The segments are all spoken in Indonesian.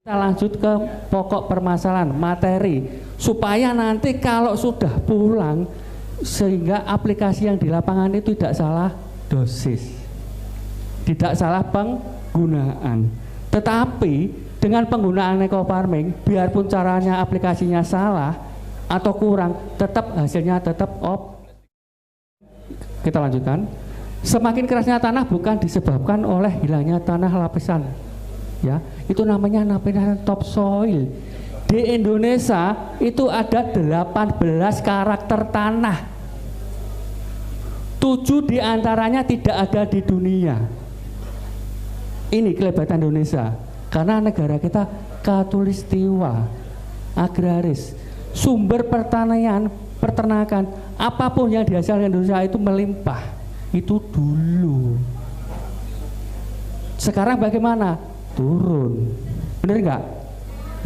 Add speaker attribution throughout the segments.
Speaker 1: Kita lanjut ke pokok permasalahan materi supaya nanti kalau sudah pulang sehingga aplikasi yang di lapangan itu tidak salah dosis, tidak salah penggunaan. Tetapi dengan penggunaan eco farming, biarpun caranya aplikasinya salah atau kurang, tetap hasilnya tetap Kita lanjutkan. Semakin kerasnya tanah bukan disebabkan oleh hilangnya tanah lapisan, ya, itu namanya lapisan topsoil. Di Indonesia itu ada 18 karakter tanah, 7 diantaranya tidak ada di dunia. Ini kelebatan Indonesia karena negara kita katulistiwa, agraris, sumber pertanian, peternakan, apapun yang dihasilkan Indonesia itu melimpah. Itu dulu. Sekarang bagaimana? Turun. Benar enggak?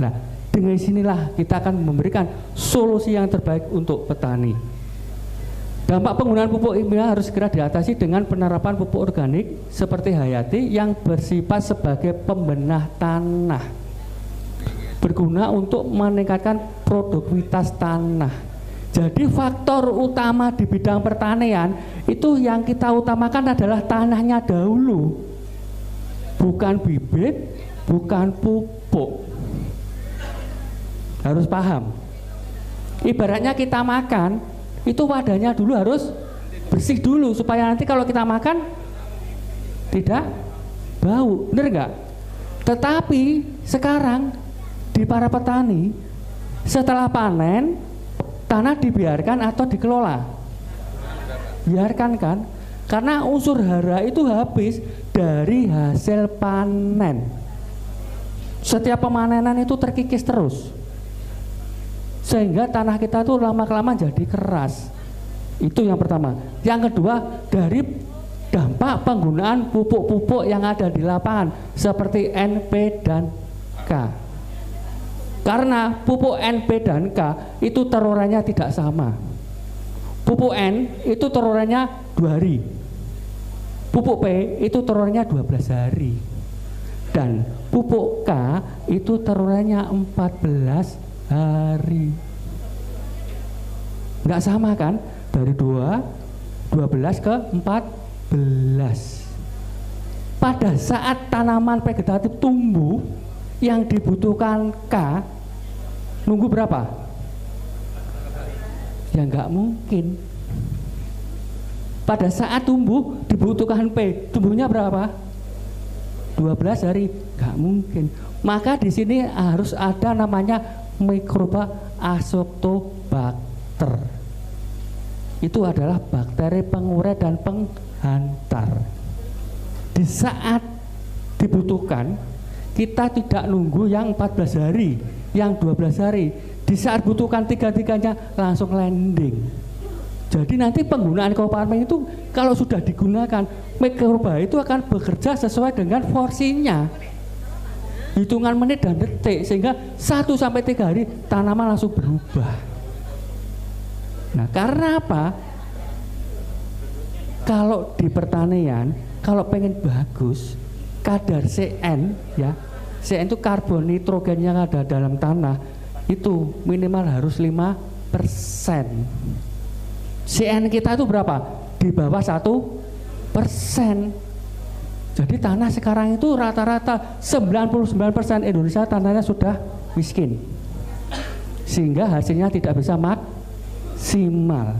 Speaker 1: Nah, dengan sinilah kita akan memberikan solusi yang terbaik untuk petani. Dampak penggunaan pupuk kimia harus segera diatasi dengan penerapan pupuk organik seperti Hayati yang bersifat sebagai pembenah tanah, berguna untuk meningkatkan produktivitas tanah. Jadi faktor utama di bidang pertanian itu yang kita utamakan adalah tanahnya dahulu, bukan bibit, bukan pupuk. Harus paham. Ibaratnya kita makan, itu wadahnya dulu harus bersih dulu supaya nanti kalau kita makan tidak bau, bener nggak? Tetapi sekarang di para petani setelah panen tanah dibiarkan atau dikelola? Biarkan kan? Karena unsur hara itu habis dari hasil panen. Setiap pemanenan itu terkikis terus, sehingga tanah kita tuh lama-kelamaan jadi keras. Itu yang pertama. Yang kedua, dari dampak penggunaan pupuk-pupuk yang ada di lapangan seperti NP dan K. Karena pupuk NP dan K itu terurannya tidak sama. Pupuk N itu terurannya 2 hari, pupuk P itu terurannya 12 hari, dan pupuk K itu terurannya 14 hari. Nggak sama kan? Dari 12 ke 14. Pada saat tanaman vegetatif tumbuh, yang dibutuhkan K nunggu berapa? Ya nggak mungkin. Pada saat tumbuh dibutuhkan P, tumbuhnya berapa? 12 hari, nggak mungkin. Maka di sini harus ada namanya mikroba Azotobacter. Itu adalah bakteri pengurai dan penghantar. Di saat dibutuhkan, kita tidak nunggu yang 14 hari, yang 12 hari. Di saat butuhkan tiga-tiganya langsung landing. Jadi nanti penggunaan eco farming itu kalau sudah digunakan, mikroba itu akan bekerja sesuai dengan porsinya. Hitungan menit dan detik, sehingga 1-3 hari tanaman langsung berubah. Nah, karena apa? Kalau di pertanian, kalau pengen bagus, kadar CN, ya, CN itu karbon nitrogen yang ada dalam tanah itu minimal harus 5%. CN kita itu berapa? Di bawah 1%. Jadi tanah sekarang itu rata-rata 99% Indonesia tanahnya sudah miskin, sehingga hasilnya tidak bisa maksimal.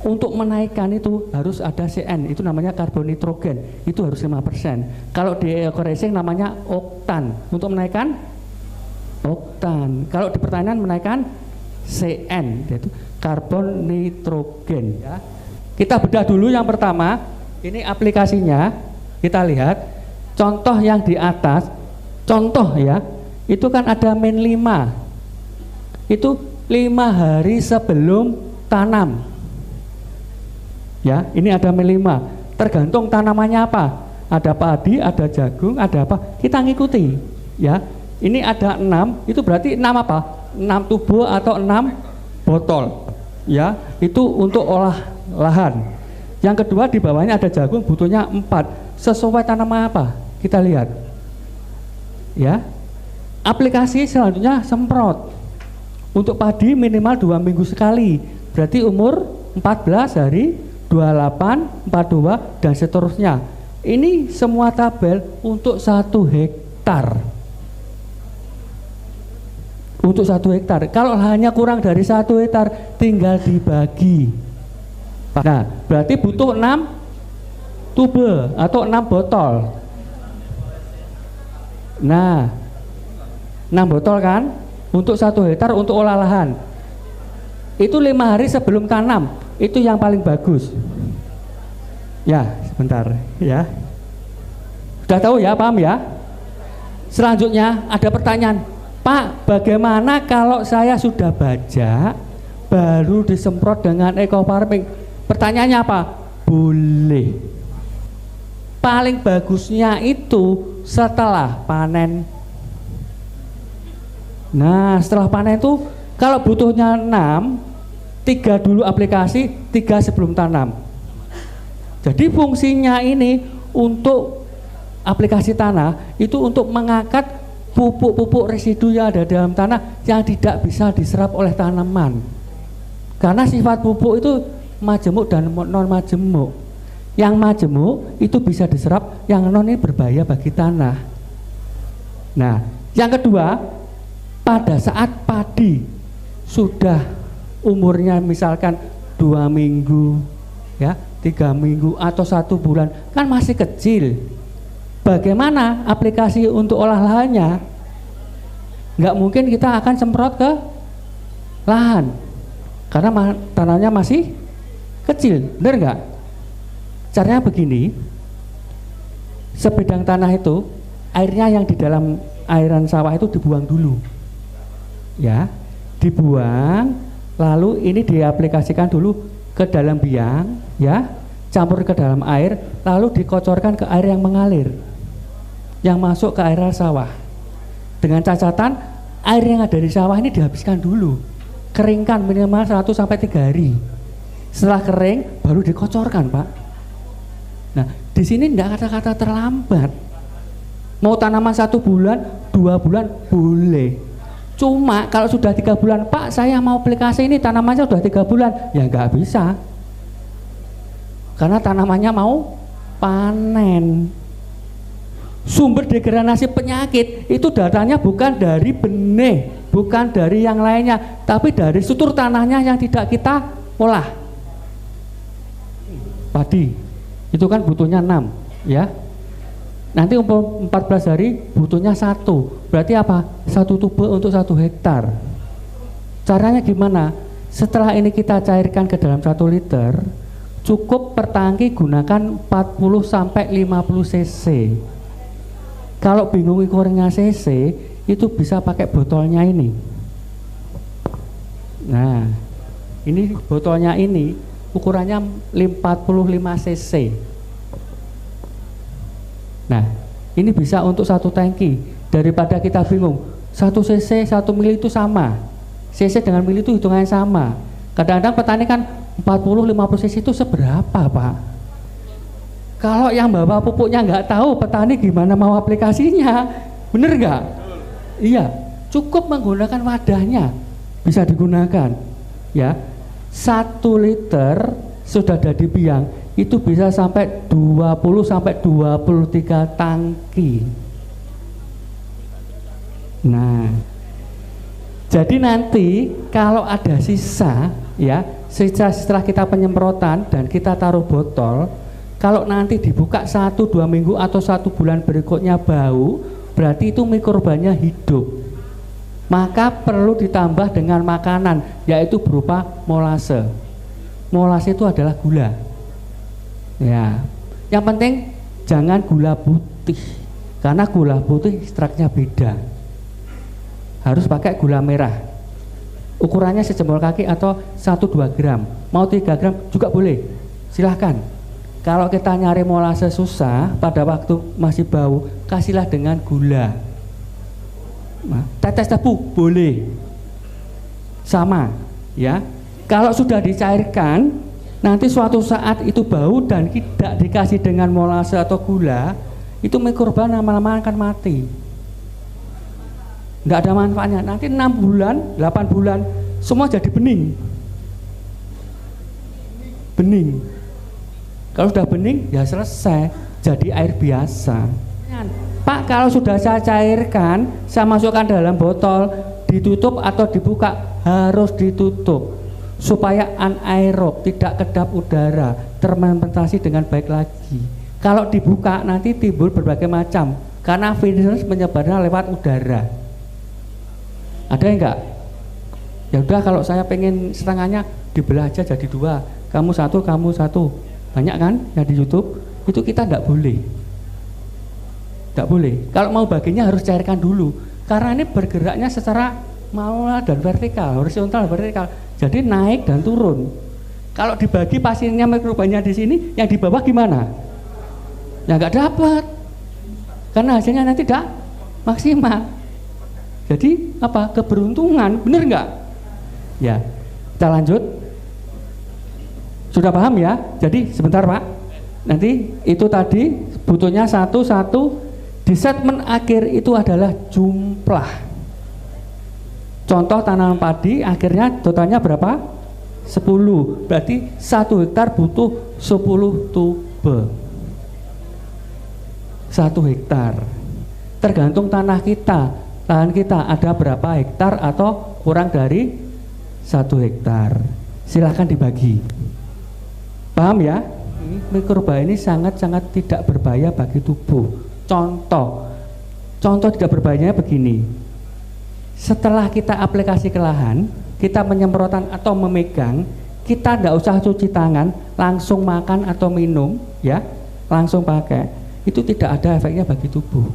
Speaker 1: Untuk menaikkan itu harus ada CN, itu namanya karbon nitrogen, itu harus 5%. Kalau di eco-racing namanya oktan, untuk menaikkan oktan. Kalau di pertanian menaikkan CN, yaitu karbon nitrogen. Ya. Kita bedah dulu yang pertama, ini aplikasinya, kita lihat contoh yang di atas, contoh ya, itu kan ada min 5, itu 5 hari sebelum tanam. Ya, ini ada min 5. Tergantung tanamannya apa. Ada padi, ada jagung, ada apa. Kita ngikuti. Ya, ini ada 6. Itu berarti 6 apa? 6 tubuh atau 6 botol. Ya, itu untuk olah lahan. Yang kedua di bawahnya ada jagung, butuhnya 4. Sesuai tanaman apa? Kita lihat. Ya, Aplikasi selanjutnya semprot. Untuk padi minimal 2 minggu sekali. Berarti umur 14 hari, 28, 42 dan seterusnya. Ini semua tabel untuk 1 hektar. Untuk 1 hektar. Kalau hanya kurang dari 1 hektar tinggal dibagi. Nah, berarti butuh 6 tube atau 6 botol. Nah, 6 botol kan untuk 1 hektar untuk olah lahan. Itu 5 hari sebelum tanam. Itu yang paling bagus. Ya, sebentar ya. Sudah tahu ya, paham ya? Selanjutnya ada pertanyaan, Pak, bagaimana kalau saya sudah bajak baru disemprot dengan eco farming? Pertanyaannya apa? Boleh. Paling bagusnya itu setelah panen. Nah, setelah panen itu kalau butuhnya 6, 3 dulu aplikasi, 3 sebelum tanam. Jadi fungsinya ini untuk aplikasi tanah itu untuk mengangkat pupuk-pupuk residu yang ada dalam tanah yang tidak bisa diserap oleh tanaman. Karena sifat pupuk itu majemuk dan non majemuk. Yang majemuk itu bisa diserap, yang non ini berbahaya bagi tanah. Nah, yang kedua, pada saat padi sudah umurnya misalkan 2 minggu ya, 3 minggu atau 1 bulan, kan masih kecil. Bagaimana aplikasi untuk olah lahannya? Nggak mungkin kita akan semprot ke lahan karena tanahnya masih kecil, benar nggak? Caranya begini, sebidang tanah itu airnya yang di dalam airan sawah itu dibuang dulu. Ya, dibuang, lalu ini diaplikasikan dulu ke dalam biang, ya, campur ke dalam air, lalu dikocorkan ke air yang mengalir, yang masuk ke area sawah. Dengan catatan air yang ada di sawah ini dihabiskan dulu, keringkan minimal 1-3 hari. Setelah kering baru dikocorkan, Pak. Nah, di sini tidak ada kata terlambat. Mau tanaman 1 bulan, 2 bulan boleh. Cuma kalau sudah 3 bulan, Pak, saya mau aplikasi ini tanamannya sudah 3 bulan, ya nggak bisa. Karena tanamannya mau panen. Sumber degradasi penyakit itu datanya bukan dari benih, bukan dari yang lainnya, tapi dari struktur tanahnya yang tidak kita olah. Padi itu kan butuhnya 6 ya. Nanti umur 14 hari butuhnya 1. Berarti apa? 1 tube untuk 1 hektar. Caranya gimana? Setelah ini kita cairkan ke dalam 1 liter, cukup per tangki gunakan 40-50 cc. Kalau bingung ukurnya cc, itu bisa pakai botolnya ini. Nah, ini botolnya ini ukurannya 45 cc. Nah, ini bisa untuk 1 tangki. Daripada kita bingung, 1 cc 1 mili itu sama, cc dengan mili itu hitungannya sama. Kadang-kadang petani kan 40-50 cc itu seberapa, Pak? Kalau yang bawa pupuknya nggak tahu, petani gimana mau aplikasinya? Bener nggak? Iya, cukup menggunakan wadahnya bisa digunakan. Ya, 1 liter sudah ada di biang itu bisa sampai 20-23 tangki. Nah, jadi nanti kalau ada sisa ya, sisa setelah kita penyemprotan dan kita taruh botol, kalau nanti dibuka 1-2 minggu atau 1 bulan berikutnya bau, berarti itu mikrobanya hidup. Maka perlu ditambah dengan makanan, yaitu berupa molase. Molase itu adalah gula. Ya, yang penting jangan gula putih, karena gula putih ekstraknya beda. Harus pakai gula merah. Ukurannya sejempol kaki atau 1-2 gram. Mau 3 gram juga boleh. Silahkan. Kalau kita nyari molase susah, pada waktu masih bau, kasihlah dengan gula. Nah, tetes tebu boleh. Sama, ya. Kalau sudah dicairkan, nanti suatu saat itu bau dan tidak dikasih dengan molase atau gula, itu mikroba lama-lama akan mati. Nggak ada manfaatnya. Nanti 6 bulan, 8 bulan semua jadi bening. Bening. Kalau sudah bening ya selesai, jadi air biasa. Pak, kalau sudah saya cairkan, saya masukkan dalam botol, ditutup atau dibuka? Harus ditutup supaya anaerob, tidak kedap udara, terfermentasi dengan baik lagi. Kalau dibuka nanti timbul berbagai macam, karena virus menyebarnya lewat udara. Ada enggak? Ya udah, kalau saya pengen setengahnya dibelah aja jadi 2, kamu 1, kamu 1. Banyak kan yang di YouTube? Itu kita enggak boleh. Enggak boleh. Kalau mau baginya harus cairkan dulu, karena ini bergeraknya secara manual dan vertikal, horizontal vertikal. Jadi naik dan turun. Kalau dibagi pasiennya mikrobanya di sini, yang di bawah gimana? Ya nggak dapat, karena hasilnya nanti tidak maksimal. Jadi apa? Keberuntungan, bener nggak? Ya, kita lanjut. Sudah paham ya? Jadi sebentar Pak. Nanti itu tadi butuhnya 1. Di statement akhir itu adalah jumlah. Contoh tanaman padi akhirnya totalnya berapa? 10. Berarti 1 hektar butuh 10 tube. 1 hektar. Tergantung tanah kita. Lahan kita ada berapa hektar atau kurang dari 1 hektar. Silahkan dibagi. Paham ya? Mikroba ini sangat-sangat tidak berbahaya bagi tubuh. Contoh tidak berbahayanya begini. Setelah kita aplikasi ke lahan, kita menyemprotan atau memegang, kita tidak usah cuci tangan, langsung makan atau minum, ya, langsung pakai. Itu tidak ada efeknya bagi tubuh.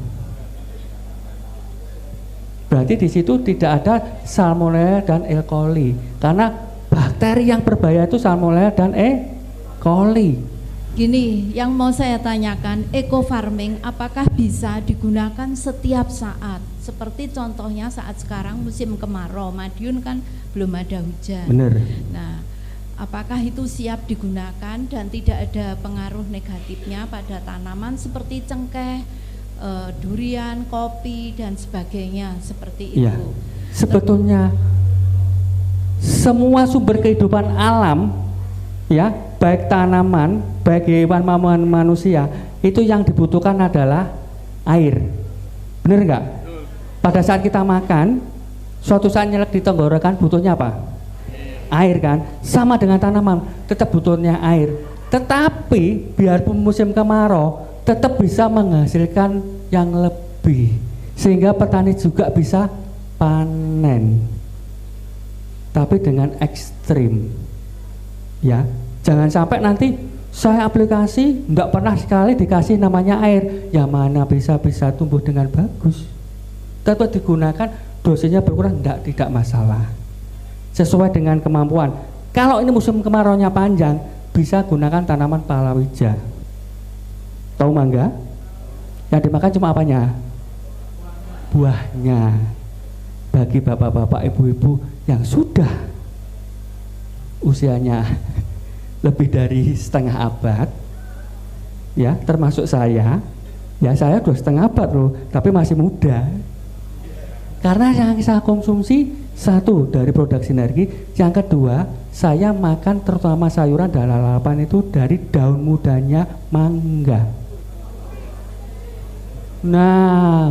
Speaker 1: Berarti di situ tidak ada Salmonella dan E. coli, karena bakteri yang berbahaya itu Salmonella dan E. coli.
Speaker 2: Gini, yang mau saya tanyakan, eco farming apakah bisa digunakan setiap saat? Seperti contohnya saat sekarang musim kemarau, Madiun kan belum ada hujan.
Speaker 1: Benar.
Speaker 2: Nah, apakah itu siap digunakan dan tidak ada pengaruh negatifnya pada tanaman seperti cengkeh, durian, kopi dan sebagainya seperti itu?
Speaker 1: Ya, sebetulnya semua sumber kehidupan alam, ya, baik tanaman, baik hewan maupun manusia, itu yang dibutuhkan adalah air. Benar enggak? Pada saat kita makan, suatu saat nyelek di tenggorokan, butuhnya apa? Air kan? Sama dengan tanaman, tetap butuhnya air. Tetapi biarpun musim kemarau, tetap bisa menghasilkan yang lebih, sehingga petani juga bisa panen. Tapi dengan ekstrim, ya. Jangan sampai nanti saya aplikasi enggak pernah sekali dikasih namanya air, yang mana bisa tumbuh dengan bagus. Tetap digunakan, dosisnya berkurang, tidak masalah, sesuai dengan kemampuan. Kalau ini musim kemaraunya panjang, bisa gunakan tanaman palawija. Tahu mangga? Yang dimakan cuma apanya? Buahnya. Bagi bapak-bapak, ibu-ibu yang sudah usianya lebih dari setengah abad, ya, termasuk saya, ya, saya 2,5 abad loh, tapi masih muda. Karena yang saya konsumsi, 1 dari produk sinergi, yang kedua saya makan terutama sayuran dan lalapan itu dari daun mudanya mangga. Nah,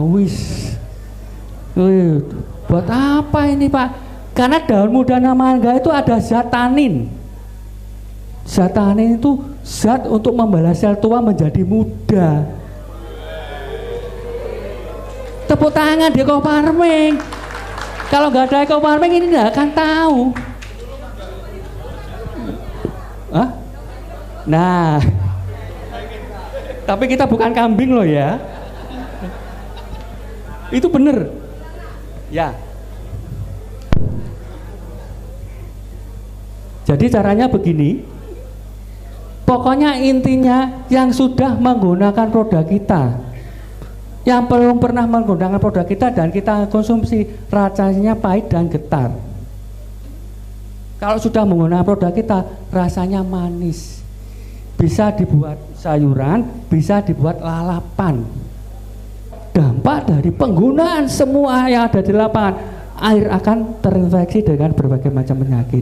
Speaker 1: buat apa ini Pak? Karena daun mudanya mangga itu ada zat tanin. Zat tanin itu zat untuk membalas sel tua menjadi muda. Tepuk tangan di eco farming. Kalau nggak ada eco farming ini nggak akan tahu. Hah? Nah, tapi kita bukan kambing loh ya. Itu bener. Ya. Jadi caranya begini. Pokoknya intinya yang sudah menggunakan produk kita, yang belum pernah menggunakan produk kita dan kita konsumsi, rasanya pahit dan getar. Kalau sudah menggunakan produk kita, rasanya manis. Bisa dibuat sayuran, bisa dibuat lalapan. dampak dari penggunaan semua yang ada di lapangan, air akan terinfeksi dengan berbagai macam penyakit.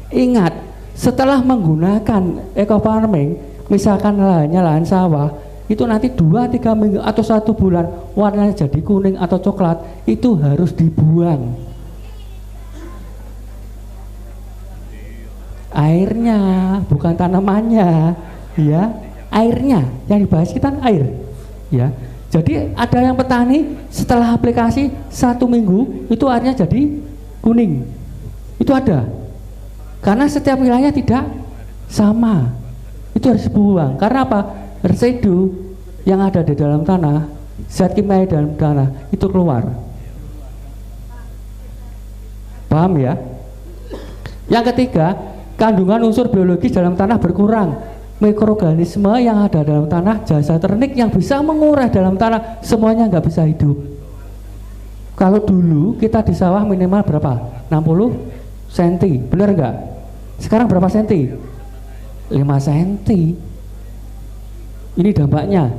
Speaker 1: Ingat, setelah menggunakan eco farming, misalkan lahannya lahan sawah, itu nanti 2-3 minggu atau 1 bulan warnanya jadi kuning atau coklat, itu harus dibuang. Airnya, bukan tanamannya, ya, airnya yang dibahas kita air, ya. Jadi ada yang petani setelah aplikasi 1 minggu itu airnya jadi kuning, itu ada, karena setiap wilayah tidak sama, itu harus dibuang. Karena apa? Residu yang ada di dalam tanah, zat kimia dalam tanah itu keluar. Paham ya? Yang ketiga, kandungan unsur biologis dalam tanah berkurang. Mikroorganisme yang ada dalam tanah, jasa ternik yang bisa mengurai dalam tanah, semuanya nggak bisa hidup. Kalau dulu kita di sawah minimal berapa? 60 cm, bener nggak? Sekarang berapa senti? 5 cm. Ini dampaknya.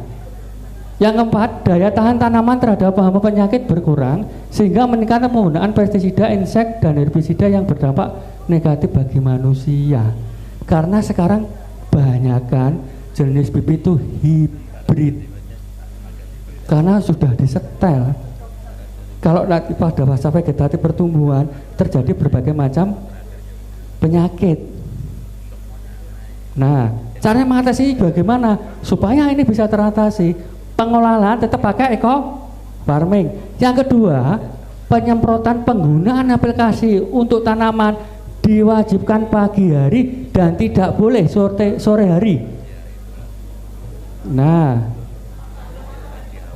Speaker 1: Yang keempat, daya tahan tanaman terhadap hama penyakit berkurang, sehingga meningkatkan penggunaan pestisida, insek, dan herbisida yang berdampak negatif bagi manusia. Karena sekarang kebanyakan jenis bibit itu hibrid, karena sudah disetel. Kalau nanti pada masa vegetatif pertumbuhan terjadi berbagai macam penyakit. Nah, caranya mengatasi bagaimana supaya ini bisa teratasi? Pengelolaan tetap pakai eco farming. Yang kedua, penyemprotan penggunaan aplikasi untuk tanaman diwajibkan pagi hari dan tidak boleh sore hari. Nah,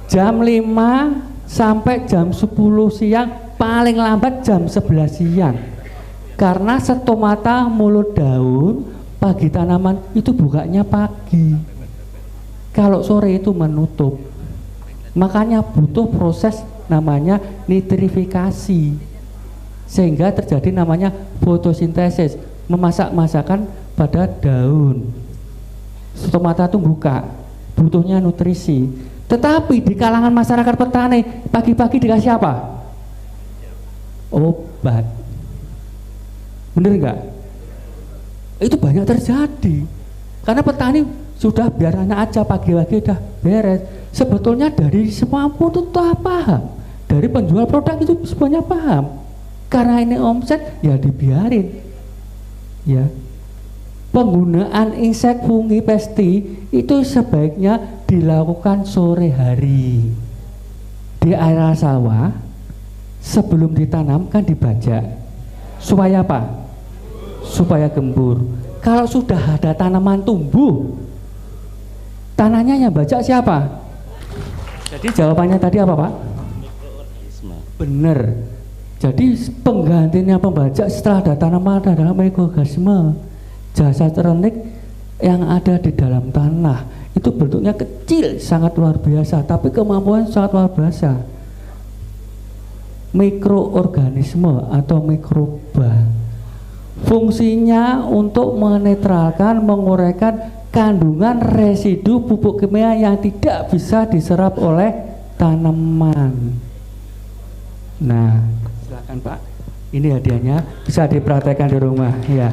Speaker 1: jam 5 sampai jam 10 siang, paling lambat jam 11 siang. Karena stomata mulut daun pagi tanaman itu bukanya pagi, kalau sore itu menutup. Makanya butuh proses namanya nitrifikasi, sehingga terjadi namanya fotosintesis, memasak masakan pada daun. Stomata itu buka, butuhnya nutrisi. Tetapi di kalangan masyarakat petani, pagi-pagi dikasih apa? Obat. Bener nggak? Itu banyak terjadi, karena petani sudah biarannya aja, pagi-pagi udah beres. Sebetulnya dari semua pun itu paham, dari penjual produk itu semuanya paham. Karena ini omset, ya dibiarin. Ya, penggunaan insek, fungi, pesti itu sebaiknya dilakukan sore hari di area sawah. Sebelum ditanam kan dibajak, supaya apa? Supaya gembur. Kalau sudah ada tanaman tumbuh, tanahnya yang bajak siapa? Jadi jawabannya tadi apa, Pak? Bener. Jadi penggantinya pembajak setelah ada tanaman adalah mikroorganisme, jasa ternik yang ada di dalam tanah. Itu bentuknya kecil, sangat luar biasa, tapi kemampuan sangat luar biasa. Mikroorganisme atau mikroba, fungsinya untuk menetralkan, menguraikan kandungan residu pupuk kimia yang tidak bisa diserap oleh tanaman. Nah, silakan Pak, ini hadiahnya, bisa dipraktekkan di rumah ya.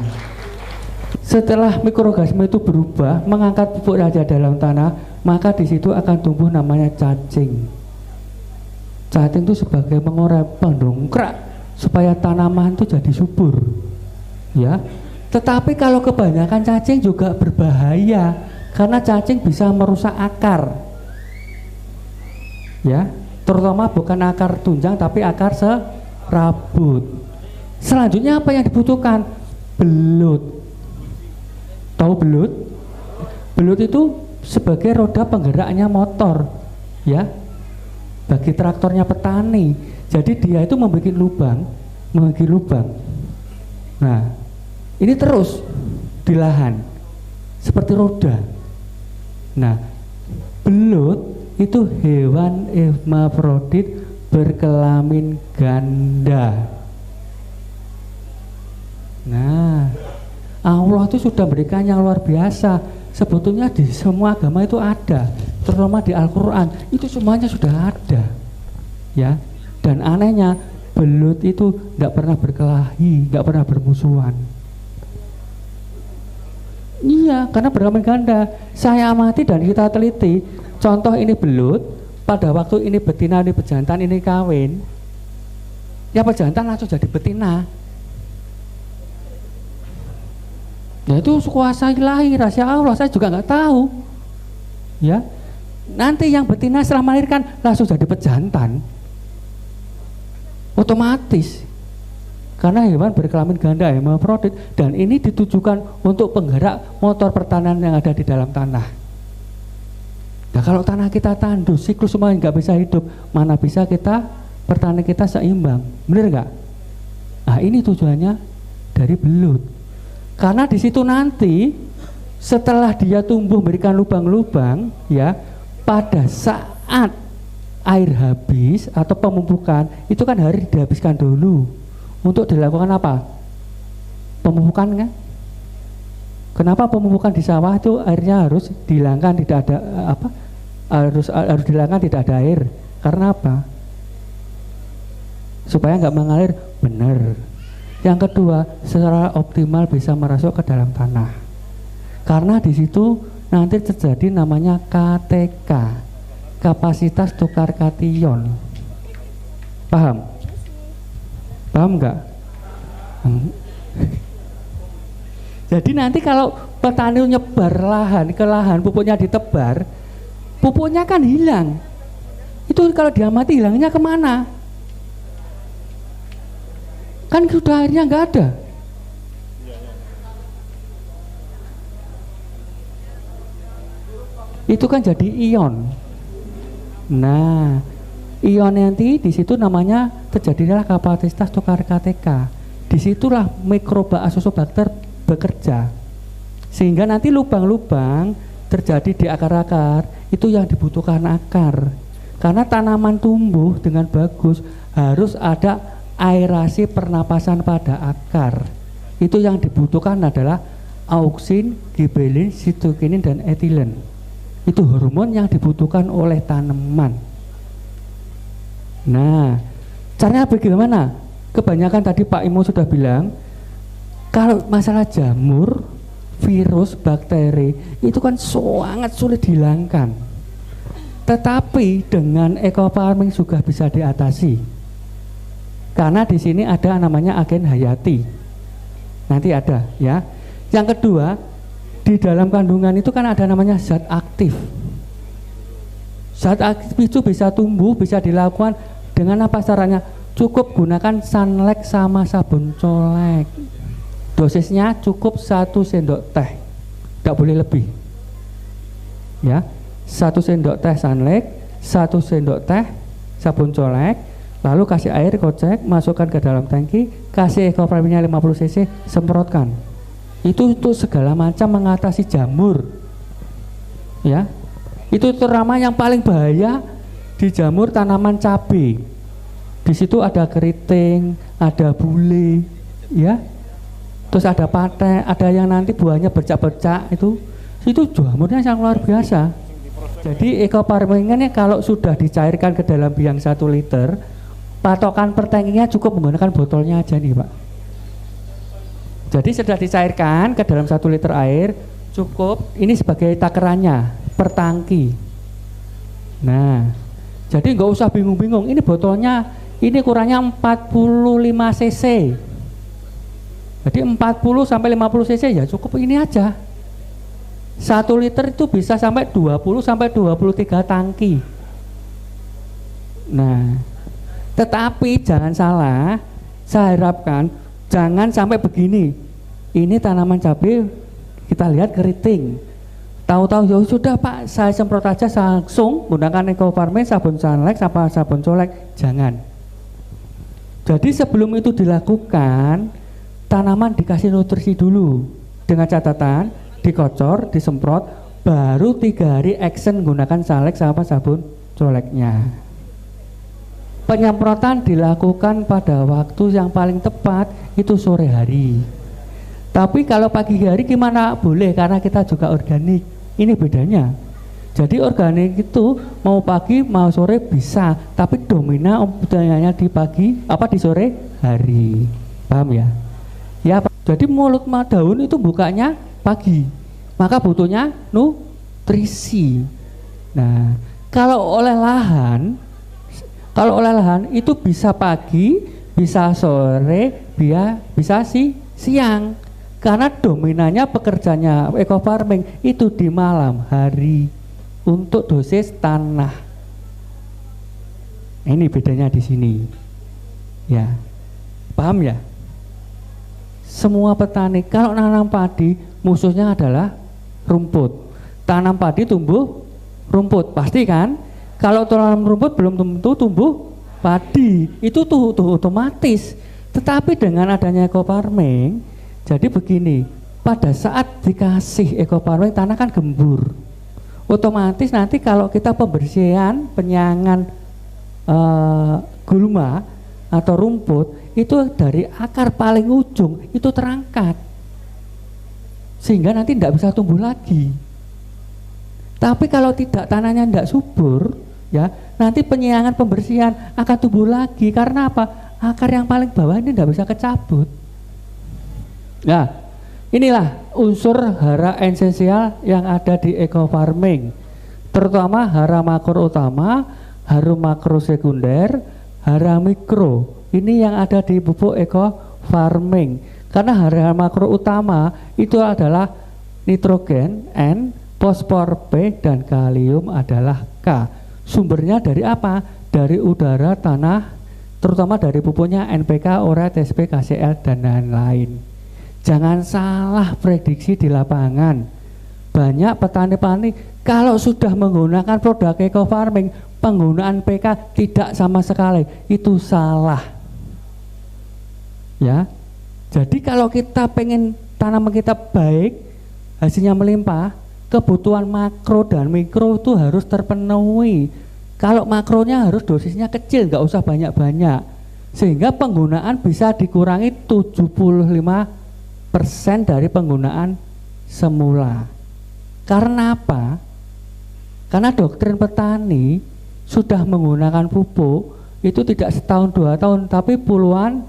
Speaker 1: Setelah mikroorganisme itu berubah mengangkat pupuk raja dalam tanah, maka di situ akan tumbuh namanya cacing. Cacing itu sebagai mengurai, pendongkrak supaya tanaman itu jadi subur ya. Tetapi kalau kebanyakan cacing juga berbahaya, karena cacing bisa merusak akar ya, terutama bukan akar tunjang tapi akar serabut. Selanjutnya apa yang dibutuhkan? Belut. Tahu belut? Belut itu sebagai roda penggeraknya motor ya, bagi traktornya petani. Jadi dia itu membuat lubang. Nah, ini terus di lahan seperti roda. Nah, belut itu hewan hermafrodit berkelamin ganda. Nah, Allah itu sudah berikan yang luar biasa. Sebetulnya di semua agama itu ada. terutama di Al-Quran itu semuanya sudah ada, ya. Dan anehnya belut itu tidak pernah berkelahi, tidak pernah bermusuhan. Iya, karena berkelamin ganda. Saya amati dan kita teliti. Contoh ini belut, pada waktu ini betina, ini pejantan, ini kawin. Ya pejantan langsung jadi betina. Ya itu kuasa ilahi, rahasia Allah, saya juga nggak tahu. Ya, nanti yang betina setelah melahirkan langsung jadi pejantan, otomatis. Karena hewan berkelamin ganda, hermafrodit, dan ini ditujukan untuk penggerak motor pertanian yang ada di dalam tanah. Nah kalau tanah kita tandus, siklus semua nggak bisa hidup, mana bisa kita pertanian kita seimbang, bener nggak? Nah ini tujuannya dari belut. Karena di situ nanti setelah dia tumbuh memberikan lubang-lubang, ya, pada saat air habis atau pemupukan itu kan harus dihabiskan dulu untuk dilakukan apa? Pemupukan kan? Kenapa pemupukan di sawah itu airnya harus dihilangkan, tidak ada harus dihilangkan, tidak ada air? Karena apa? Supaya nggak mengalir, benar. Yang kedua, secara optimal bisa merasuk ke dalam tanah. Karena di situ nanti terjadi namanya KTK, kapasitas tukar kation. Paham? Paham nggak? Jadi nanti kalau petani nyebar lahan ke lahan, pupuknya ditebar, pupuknya kan hilang. Itu kalau diamati hilangnya kemana? Kan sudah airnya nggak ada. Itu kan jadi ion. Nah, ion nanti di situ namanya terjadilah kapasitas tukar KTK. Disitulah mikroba Azoxystrobacter bekerja, sehingga nanti lubang-lubang terjadi di akar-akar. Itu yang dibutuhkan akar. Karena tanaman tumbuh dengan bagus harus ada aerasi pernapasan pada akar. Itu yang dibutuhkan adalah auksin, gibelin, sitokinin, dan etilen. Itu hormon yang dibutuhkan oleh tanaman. Nah, caranya bagaimana? Kebanyakan tadi Pak Imo sudah bilang, kalau masalah jamur, virus, bakteri, itu kan sangat sulit dihilangkan. Tetapi dengan ekofarming juga bisa diatasi. Karena di sini ada namanya agen hayati. Nanti ada, ya. Yang kedua, di dalam kandungan itu kan ada namanya zat aktif. Zat aktif itu bisa tumbuh, bisa dilakukan dengan apa caranya? Cukup gunakan sunlight sama sabun colek. Dosisnya cukup 1 sendok teh, tidak boleh lebih. Ya, 1 sendok teh sunlight, 1 sendok teh sabun colek. Lalu kasih air, kocek, masukkan ke dalam tangki, kasih ekofarmingnya 50 cc, semprotkan. Itu untuk segala macam mengatasi jamur. Ya, itu terutama yang paling bahaya di jamur tanaman cabai. Di situ ada keriting, ada bule, ya. Terus ada pate, ada yang nanti buahnya bercak-bercak itu jamurnya sangat luar biasa. Jadi ekofarmingnya kalau sudah dicairkan ke dalam biang 1 liter, patokan per tankinya cukup menggunakan botolnya aja nih Pak. Jadi sudah dicairkan ke dalam 1 liter air, cukup ini sebagai takarannya per tangki. Nah, jadi nggak usah bingung-bingung, ini botolnya ini kurangnya 45 cc. Jadi 40 sampai 50 cc ya cukup ini aja. 1 liter itu bisa sampai 20 sampai 23 tangki. Nah, tetapi jangan salah, saya harapkan jangan sampai begini. Ini tanaman cabai kita lihat keriting. Tahu-tahu ya sudah Pak, saya semprot aja langsung gunakan ekofarming, sabun sunlight, sabun colek. Jangan. Jadi sebelum itu dilakukan, tanaman dikasih nutrisi dulu dengan catatan dikocor, disemprot, baru 3 hari action gunakan sunlight sama sabun coleknya. Penyemprotan dilakukan pada waktu yang paling tepat itu sore hari. Tapi kalau pagi hari gimana? Boleh, karena kita juga organik. Ini bedanya. Jadi organik itu mau pagi mau sore bisa, tapi dominan utamanya di pagi di sore hari. Paham ya? Ya, jadi mulut daun itu bukanya pagi, maka butuhnya nutrisi. Nah, kalau oleh lahan itu bisa pagi, bisa sore, bisa siang. Karena dominannya pekerjaannya eco farming itu di malam hari untuk dosis tanah. Ini bedanya di sini. Ya. Paham ya? Semua petani kalau nanam padi musuhnya adalah rumput. Tanam padi tumbuh rumput, pasti kan? Kalau tanam rumput belum tentu tumbuh padi. Itu tuh otomatis. Tetapi dengan adanya eco farming, jadi begini, pada saat dikasih eco farming tanah kan gembur. Otomatis nanti kalau kita pembersihan penyangan gulma atau rumput itu dari akar paling ujung itu terangkat sehingga nanti tidak bisa tumbuh lagi. Tapi kalau tidak, tanahnya tidak subur ya, nanti penyiangan pembersihan akan tumbuh lagi. Karena apa? Akar yang paling bawah ini tidak bisa kecabut. Nah, inilah unsur hara esensial yang ada di eco farming, terutama hara makro utama, hara makro sekunder, hara mikro. Ini yang ada di pupuk eco farming. Karena hara makro utama itu adalah nitrogen N, fosfor P, dan kalium adalah K. Sumbernya dari apa? Dari udara, tanah, terutama dari pupuknya NPK, urea, TSP, KCl, dan lain-lain. Jangan salah prediksi di lapangan. Banyak petani-petani kalau sudah menggunakan produk eco farming, penggunaan PK tidak sama sekali, itu salah. Ya, jadi kalau kita pengen tanaman kita baik, hasilnya melimpah, kebutuhan makro dan mikro itu harus terpenuhi. Kalau makronya harus dosisnya kecil, nggak usah banyak-banyak, sehingga penggunaan bisa dikurangi 75% dari penggunaan semula. Karena apa? Karena doktrin petani sudah menggunakan pupuk itu tidak setahun 2 tahun, tapi puluhan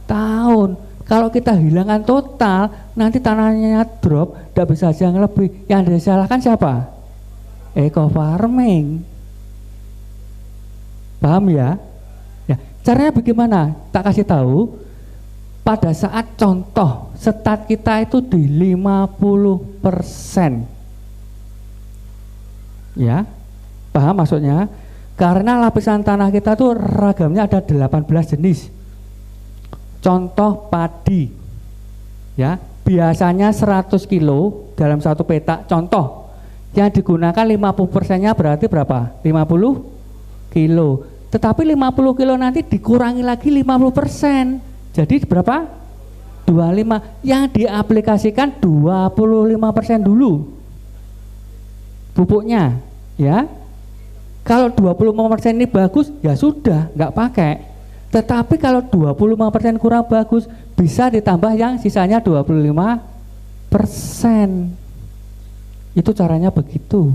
Speaker 1: tahun. Kalau kita hilangkan total, nanti tanahnya drop, tidak bisa hasil yang lebih. Yang disalahkan siapa? Eco farming. Paham ya? Ya, caranya bagaimana? Tak kasih tahu. Pada saat contoh stat kita itu di 50%. Ya, paham maksudnya? Karena lapisan tanah kita tuh ragamnya ada 18 jenis. Contoh padi, ya, biasanya 100 kilo dalam satu petak. Contoh, yang digunakan 50%-nya berarti berapa? 50 kilo. Tetapi 50 kilo nanti dikurangi lagi 50%. Jadi berapa? 25. Yang diaplikasikan 25% dulu pupuknya, ya. Kalau 25% ini bagus, ya sudah, nggak pakai. Tetapi kalau 25% kurang bagus, bisa ditambah yang sisanya 25%. Itu caranya begitu.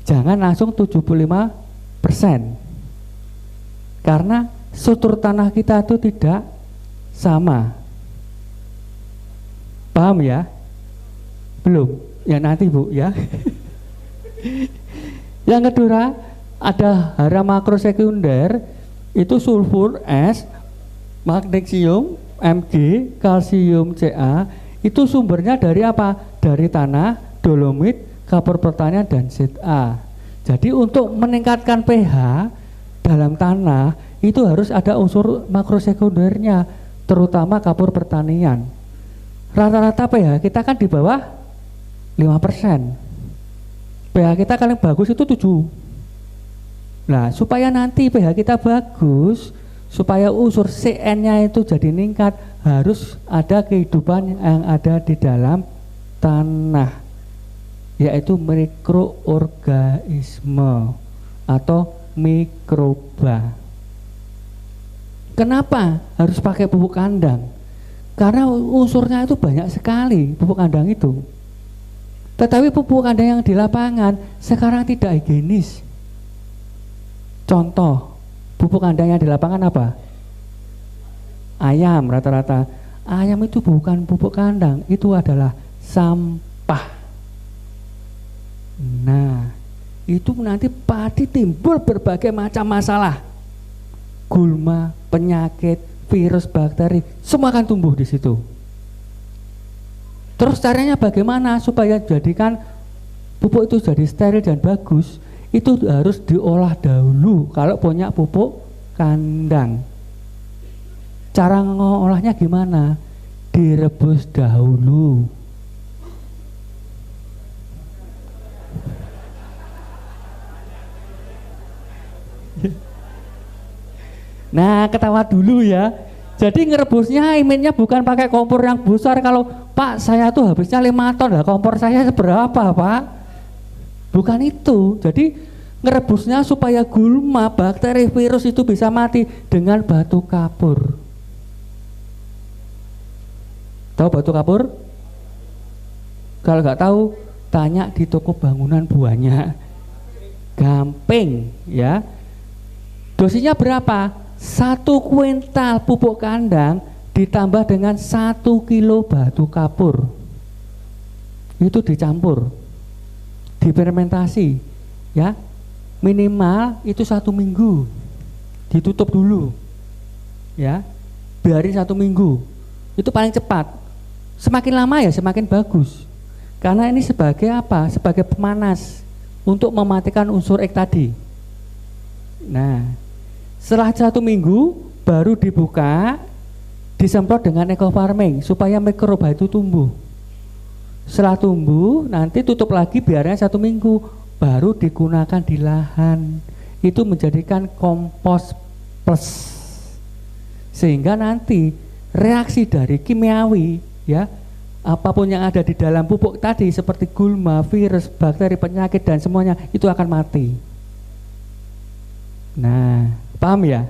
Speaker 1: Jangan langsung 75%. Karena struktur tanah kita itu tidak sama. Paham ya? Belum? Ya nanti Bu ya. Yang kedua ada hara makro sekunder, itu sulfur S, magnesium Mg, kalsium Ca. Itu sumbernya dari apa? Dari tanah, dolomit, kapur pertanian, dan ZA. Jadi untuk meningkatkan pH dalam tanah itu harus ada unsur makro sekundernya, terutama kapur pertanian. Rata-rata pH kita kan di bawah 5%. pH kita paling bagus itu 7. Nah, supaya nanti pH kita bagus, supaya unsur Cn-nya itu jadi meningkat, harus ada kehidupan yang ada di dalam tanah, yaitu mikroorganisme atau mikroba. Kenapa harus pakai pupuk kandang? Karena unsurnya itu banyak sekali pupuk kandang itu. Tetapi pupuk kandang yang di lapangan sekarang tidak higienis. Contoh, pupuk kandang yang di lapangan apa? Ayam rata-rata. Ayam itu bukan pupuk kandang, itu adalah sampah. Nah, itu nanti padi timbul berbagai macam masalah. Gulma, penyakit, virus, bakteri, semua akan tumbuh di situ. Terus caranya bagaimana supaya jadikan pupuk itu jadi steril dan bagus? Itu harus diolah dahulu kalau punya pupuk kandang. Cara ngolahnya gimana? Direbus dahulu. Nah, ketawa dulu ya. Jadi ngerebusnya iminnya bukan pakai kompor yang besar. Kalau Pak, saya tuh habisnya 5 ton, lah kompor saya seberapa Pak? Bukan itu. Jadi ngerebusnya supaya gulma, bakteri, virus itu bisa mati dengan batu kapur. Tahu batu kapur? Kalau nggak tahu, tanya di toko bangunan buahnya. Gamping ya. Dosisnya berapa? 1 kuintal pupuk kandang ditambah dengan 1 kilo batu kapur. Itu dicampur, difermentasi ya. Minimal itu 1 minggu. Ditutup dulu ya. Biarin 1 minggu. Itu paling cepat. Semakin lama ya semakin bagus. Karena ini sebagai apa? Sebagai pemanas untuk mematikan unsur X tadi. Nah, setelah 1 minggu baru dibuka, disemprot dengan eco farming supaya mikroba itu tumbuh. Setelah tumbuh nanti tutup lagi biarnya 1 minggu, baru digunakan di lahan. Itu menjadikan kompos plus. Sehingga nanti reaksi dari kimiawi ya, apapun yang ada di dalam pupuk tadi seperti gulma, virus, bakteri, penyakit dan semuanya itu akan mati. Nah, paham ya?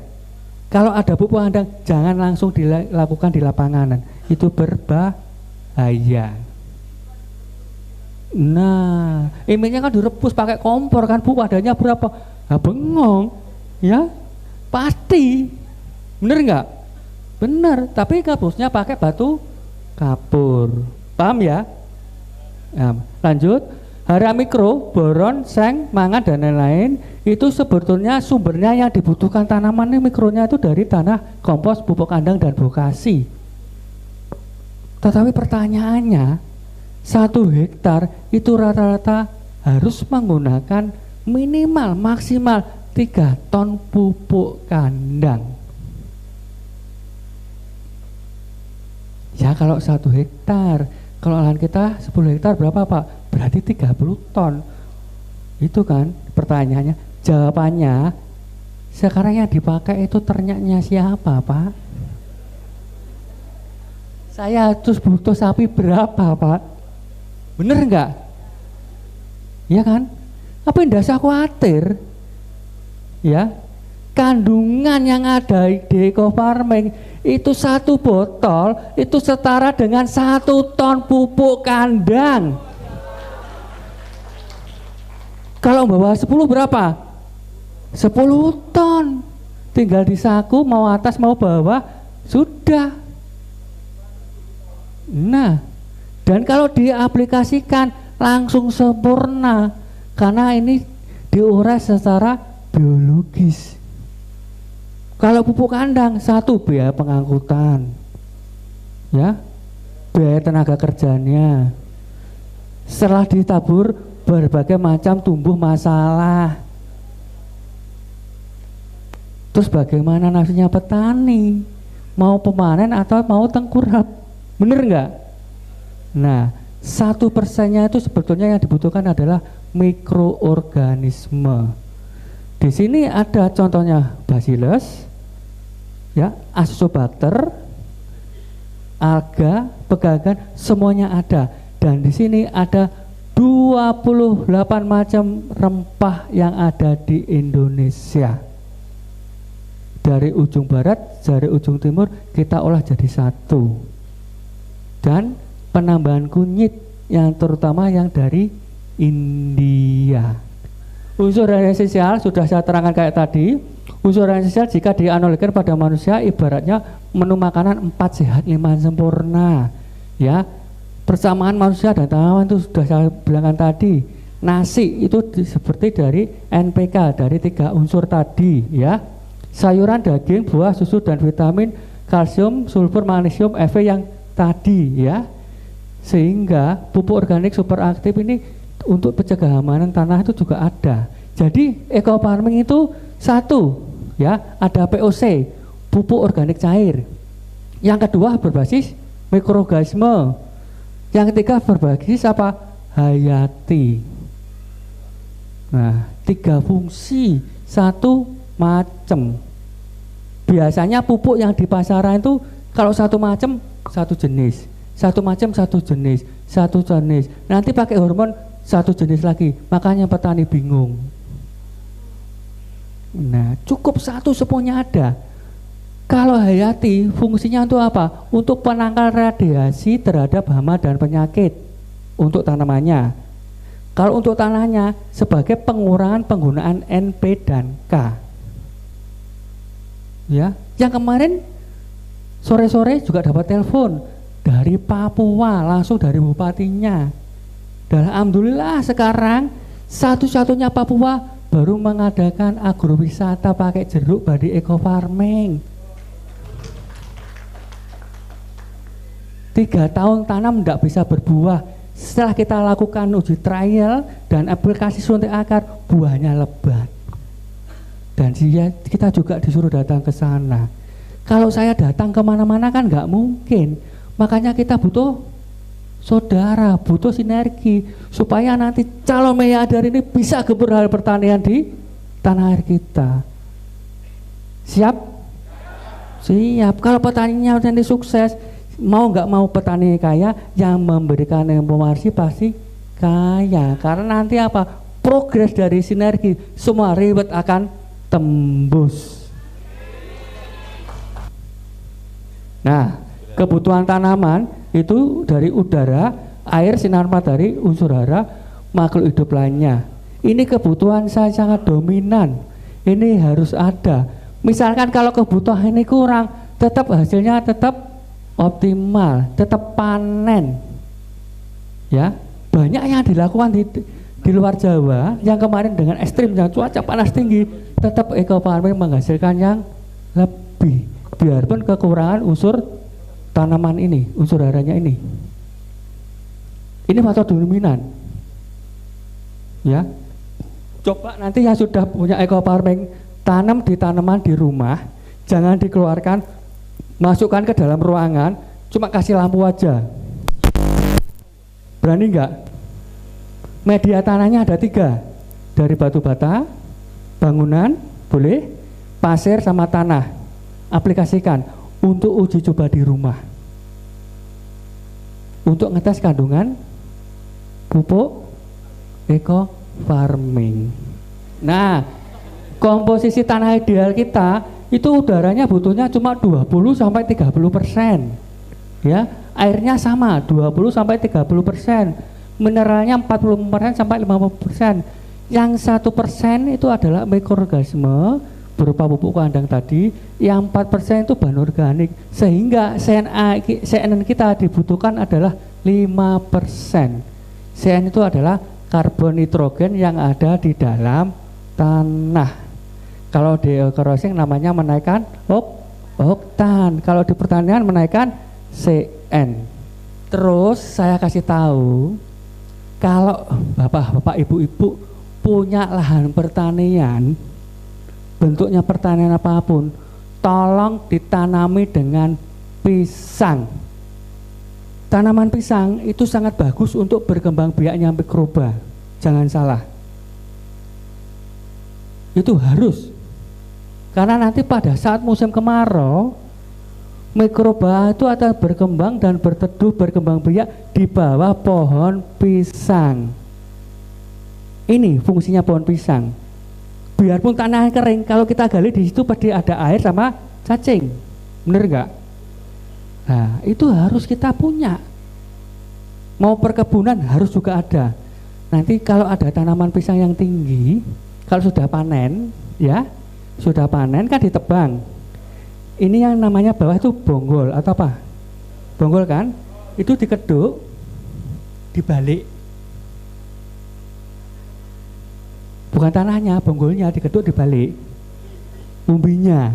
Speaker 1: Kalau ada pupuk kandang jangan langsung dilakukan di lapangan, itu berbahaya. Nah, iminnya kan direbus pakai kompor kan, pupuk adanya berapa? Nah, bengong, ya, pasti, bener nggak? Bener, tapi rebusnya pakai batu kapur, paham ya? Nah, lanjut. Hara mikro, boron, seng, mangan dan lain-lain itu sebetulnya sumbernya yang dibutuhkan tanaman ini mikronya itu dari tanah, kompos, pupuk kandang dan bokasi. Tetapi pertanyaannya 1 hektar itu rata-rata harus menggunakan minimal maksimal 3 ton pupuk kandang. Ya kalau 1 hektar, kalau lahan kita 10 hektar berapa Pak? Berarti 30 ton. Itu kan pertanyaannya. Jawabannya sekarang yang dipakai itu ternaknya siapa Pak? Saya terus butuh sapi berapa Pak? Bener nggak? Iya kan? Apa yang dasar khawatir? Ya, kandungan yang ada di eco farming itu 1 botol itu setara dengan 1 ton pupuk kandang. Kalau bawa 10 berapa? 10 ton. Tinggal di saku mau atas mau bawah sudah. Nah, dan kalau diaplikasikan langsung sempurna karena ini diurai secara biologis. Kalau pupuk kandang 1 biaya pengangkutan, ya, biaya tenaga kerjanya. Setelah ditabur berbagai macam tumbuh masalah. Terus bagaimana nasibnya petani? Mau pemanen atau mau tengkurap? Bener nggak? Nah, 1%-nya itu sebetulnya yang dibutuhkan adalah mikroorganisme. Di sini ada contohnya Bacillus, ya, Acinetobacter, alga, pegagan, semuanya ada. Dan di sini ada 28 macam rempah yang ada di Indonesia. Dari ujung barat, dari ujung timur kita olah jadi 1. Dan penambahan kunyit yang terutama yang dari India. Unsur harian esensial sudah saya terangkan kayak tadi. Unsur harian esensial jika dianalogikan pada manusia ibaratnya menu makanan 4 sehat 5 sempurna. Ya, persamaan manusia dan tanaman itu sudah saya bilangkan tadi. Nasi itu seperti dari NPK dari 3 unsur tadi, ya. Sayuran, daging, buah, susu dan vitamin, kalsium, sulfur, magnesium, Fe yang tadi, ya. Sehingga pupuk organik super aktif ini untuk pencegahan hama tanah itu juga ada. Jadi eco farming itu satu, ya, ada POC, pupuk organik cair. Yang kedua berbasis mikroorganisme. Yang ketiga berbasis apa? Hayati. Nah, 3 fungsi, 1 macam. Biasanya pupuk yang di pasaran itu kalau 1 macam 1 jenis, 1 macam 1 jenis, 1 jenis. Nanti pakai hormon 1 jenis lagi, makanya petani bingung. Nah, cukup 1 semuanya ada. Kalau hayati fungsinya untuk apa? Untuk penangkal radiasi terhadap hama dan penyakit untuk tanamannya. Kalau untuk tanahnya sebagai pengurangan penggunaan NP dan K. Ya, yang kemarin sore-sore juga dapat telepon dari Papua, langsung dari bupatinya. Dan alhamdulillah sekarang satu-satunya Papua baru mengadakan agrowisata pakai jeruk badi eco farming. 3 tahun tanam tidak bisa berbuah. Setelah kita lakukan uji trial dan aplikasi suntik akar, buahnya lebat. Dan kita juga disuruh datang ke sana. Kalau saya datang kemana-mana kan nggak mungkin. Makanya kita butuh saudara, butuh sinergi supaya nanti calon miliarder ini bisa gebur hal pertanian di tanah air kita. Siap? Siap. Kalau petaninya nanti sukses, mau nggak mau petani kaya, yang memberikan informasi pasti kaya. Karena nanti apa? Progres dari sinergi, semua reward akan tembus. Nah, kebutuhan tanaman itu dari udara, air, sinar matahari, unsur hara, makhluk hidup lainnya. Ini kebutuhan saya sangat dominan. Ini harus ada. Misalkan kalau kebutuhan ini kurang, tetap hasilnya tetap optimal, tetap panen. Ya, banyak yang dilakukan di luar Jawa yang kemarin dengan ekstrim yang cuaca panas tinggi, tetap eco farming menghasilkan yang lebih, biarpun kekurangan unsur tanaman ini, unsur haranya ini. Ini faktor dominan. Ya, coba nanti yang sudah punya eco farming, tanam di tanaman di rumah, jangan dikeluarkan, masukkan ke dalam ruangan, cuma kasih lampu aja. Berani enggak? Media tanahnya ada 3, dari batu bata, bangunan, boleh, pasir sama tanah. Aplikasikan untuk uji coba di rumah. Untuk ngetes kandungan pupuk eco farming. Nah, komposisi tanah ideal kita itu udaranya butuhnya cuma 20-30%. Ya, airnya sama 20-30%. Mineralnya 40%-50%. Yang 1% itu adalah mikroorganisme berupa pupuk kandang tadi, yang 4% itu bahan organik, sehingga CN kita dibutuhkan adalah 5%. CN itu adalah karbon nitrogen yang ada di dalam tanah. Kalau di crossing namanya menaikkan oktan, kalau di pertanian menaikkan CN. Terus saya kasih tahu, kalau bapak-bapak, ibu-ibu punya lahan pertanian, bentuknya pertanian apapun, tolong ditanami dengan pisang. Tanaman pisang itu sangat bagus untuk berkembang biaknya mikroba. Jangan salah. Itu harus. Karena nanti pada saat musim kemarau, mikroba itu akan berkembang dan berteduh, berkembang biak di bawah pohon pisang. Ini fungsinya pohon pisang. Biarpun tanah kering, kalau kita gali di situ pasti ada air sama cacing. Bener enggak? Nah, itu harus kita punya. Mau perkebunan harus juga ada. Nanti kalau ada tanaman pisang yang tinggi, kalau sudah panen, ya, sudah panen kan ditebang. Ini yang namanya bawah itu bonggol atau apa? Bonggol kan? Itu dikeduk, dibalik. Bukan tanahnya, bonggolnya dikeduk dibalik. Umbinya.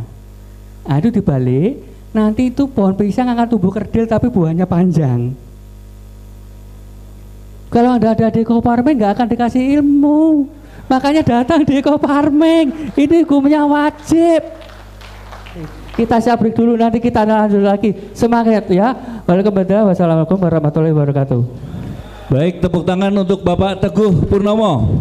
Speaker 1: Nah, itu dibalik. Nanti itu pohon pisang akan tumbuh kerdil tapi buahnya panjang. Kalau Anda ada di Ekofarming nggak akan dikasih ilmu. Makanya datang di Ekofarming. Ini hukumnya wajib. Kita siap break dulu, nanti kita lanjut lagi. Semangat ya. Wassalamualaikum warahmatullahi wabarakatuh.
Speaker 3: Baik, tepuk tangan untuk Bapak Teguh Purnomo.